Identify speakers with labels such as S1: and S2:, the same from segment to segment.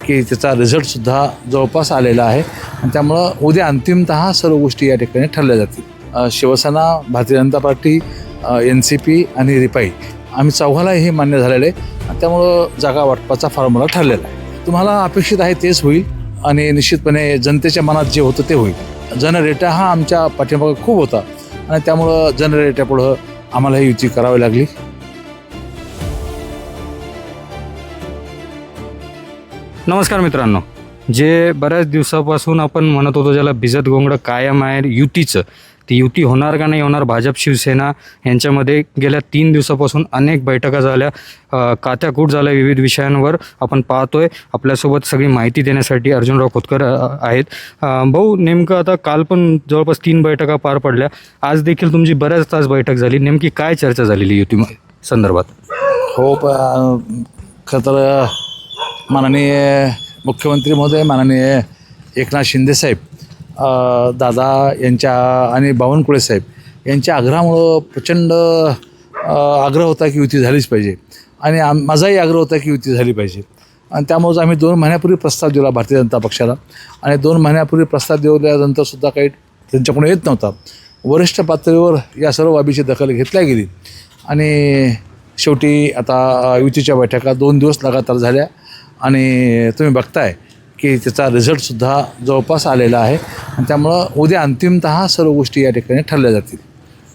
S1: की त्याचा रिझल्टसुद्धा जवळपास आलेला आहे आणि त्यामुळं उद्या अंतिमतः सर्व गोष्टी या ठिकाणी ठरल्या जातील. शिवसेना, भारतीय जनता पार्टी, NCP आणि रिपाई आम्ही चौघालाही हे मान्य झालेलं आहे आणि त्यामुळं जागा वाटपाचा फॉर्म्युला ठरलेला आहे. तुम्हाला अपेक्षित आहे तेच होईल आणि निश्चितपणे जनतेच्या मनात जे होतं ते होईल. जनरेटा हा आमच्या पाठीमागे खूप होता आणि त्यामुळं जनरेटापुढं आम्हाला ही युती करावी लागली.
S2: नमस्कार मित्रांनो, जे बऱ्याच दिवसापासून आपण म्हणत होतो ज्याला भिजत गोंगडं कायम आहे युतीचं, ती युती होणार का नाही होणार, भाजप शिवसेना यांच्यामध्ये गेल्या 3 दिवसापासून अनेक बैठका झाल्या, कात्याकूट झाल्या विविध विषयांवर. आपण पाहतोय आपल्यासोबत सगळी माहिती देण्यासाठी अर्जुनराव खोतकर आहेत. भाऊ, नेमकं आता काल पण जवळपास 3 बैठका पार पडल्या, आज देखील तुमची बऱ्याच तास बैठक झाली. नेमकी काय चर्चा झालेली युती संदर्भात?
S1: हो, खरं तर माननीय मुख्यमंत्री महोदय, माननीय एकनाथ शिंदेसाहेब, दादा यांच्या आणि बावनकुळे साहेब यांच्या आग्रहामुळं प्रचंड आग्रह होता की युती झालीच पाहिजे आणि माझाही आग्रह होता की युती झाली पाहिजे आणि त्यामुळेच आम्ही 2 महिन्यापूर्वी प्रस्ताव दिला भारतीय जनता पक्षाला आणि 2 महिन्यापूर्वी प्रस्ताव दिल्यानंतरसुद्धा काही त्यांच्याकडून येत नव्हता. वरिष्ठ पातळीवर या सर्व बाबीची दखल घेतल्या गेली आणि शेवटी आता युतीच्या बैठका 2 दिवस लगातार झाल्या आणि तुम्ही बघताय की त्याचा रिझल्टसुद्धा जवळपास आलेला आहे आणि त्यामुळं उद्या अंतिमतः सर्व गोष्टी या ठिकाणी ठरल्या जातील.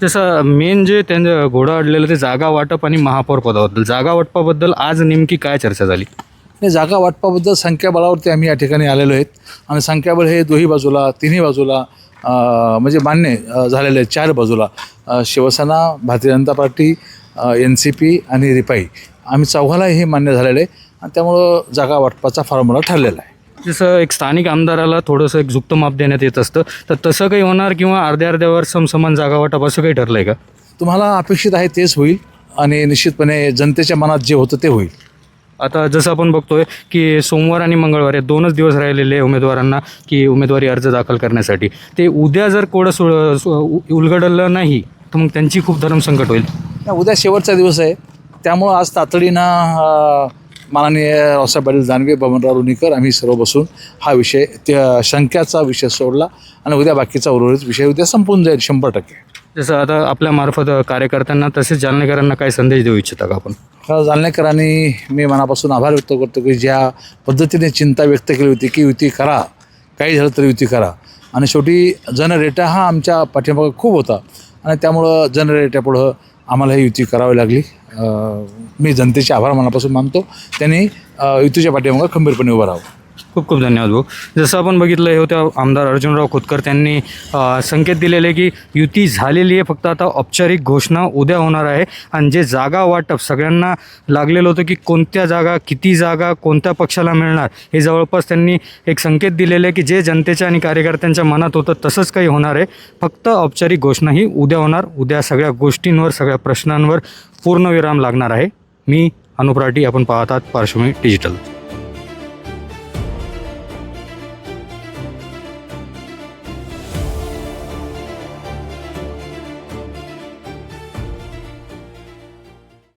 S2: जसं मेन जे त्यांचं घोडं अडलेलं ते जागा वाटप आणि महापौर पदाबद्दल, जागा वाटपाबद्दल आज नेमकी काय चर्चा झाली?
S1: जागा वाटपाबद्दल संख्याबळावरती आम्ही या ठिकाणी आलेलो आहेत आणि संख्याबळ हे दोन्ही बाजूला, तिन्ही बाजूला म्हणजे मान्य झालेले आहेत. 4 बाजूला शिवसेना, भारतीय जनता पार्टी, NCP आणि रिपाई आम्ही चौघालाही हे मान्य झालेलं आहे आणि त्यामुळं जागा वाटपाचा फॉर्म्युला ठरलेला आहे.
S2: जसं एक स्थानिक आमदाराला थोडंसं एक झुकतं माप देण्यात येत असतं, तर तसं काही होणार किंवा अर्ध्यावर समसमान जागा वाटप असं काही ठरलं आहे का?
S1: तुम्हाला अपेक्षित आहे तेच होईल आणि निश्चितपणे जनतेच्या मनात जे होतं ते होईल.
S2: आता जसं आपण बघतोय की सोमवार आणि मंगळवार हे 2च दिवस राहिलेले उमेदवारांना की उमेदवारी अर्ज दाखल करण्यासाठी, ते उद्या जर कोडं उलगडलं नाही तर मग त्यांची खूप धर्मसंकट होईल.
S1: उद्या शेवटचा दिवस आहे त्यामुळं आज तातडीनं माननीय रावसाहेब पाटील दानवे, बबनराव लोणीकर आम्ही सर्व बसून हा विषय, त्या शंक्याचा विषय सोडला आणि उद्या बाकीचा उर्वरित विषय उद्या संपून जाईल 100%.
S2: जसं आता आपल्यामार्फत कार्यकर्त्यांना तसेच जालनेकरांना काय संदेश देऊ इच्छिता का आपण?
S1: जालनेकरांनी मी मनापासून आभार व्यक्त करतो की ज्या पद्धतीने चिंता व्यक्त केली होती की युती करा, काही झालं तरी युती करा आणि शेवटी जनरेटा हा आमच्या पाठीमागे खूप होता आणि त्यामुळं जनरेटापुढं आम्हाला ही युती करावी लागली. मी जनतेचे आभार मनापासून मानतो. त्यांनी युतीच्या पाठीमागे खंबीरपणे उभं राहावं.
S2: खूप खूप धन्यवाद भाऊ. जसं आपण बघितलं हे होत्या आमदार अर्जुनराव खोतकर, त्यांनी संकेत दिलेले की युती झालेली आहे, फक्त आता औपचारिक घोषणा उद्या होणार आहे आणि जे जागा वाटप सगळ्यांना लागलेलं होतं की कोणत्या जागा, किती जागा कोणत्या पक्षाला मिळणार, हे जवळपास त्यांनी एक संकेत दिलेले की जे जनतेच्या आणि कार्यकर्त्यांच्या मनात होतं तसंच काही होणार आहे. फक्त औपचारिक घोषणा ही उद्या होणार. उद्या सगळ्या गोष्टींवर, सगळ्या प्रश्नांवर पूर्णविराम लागणार आहे. मी अनुप राठी, आपण पाहतात पार्श्वभूमी डिजिटल.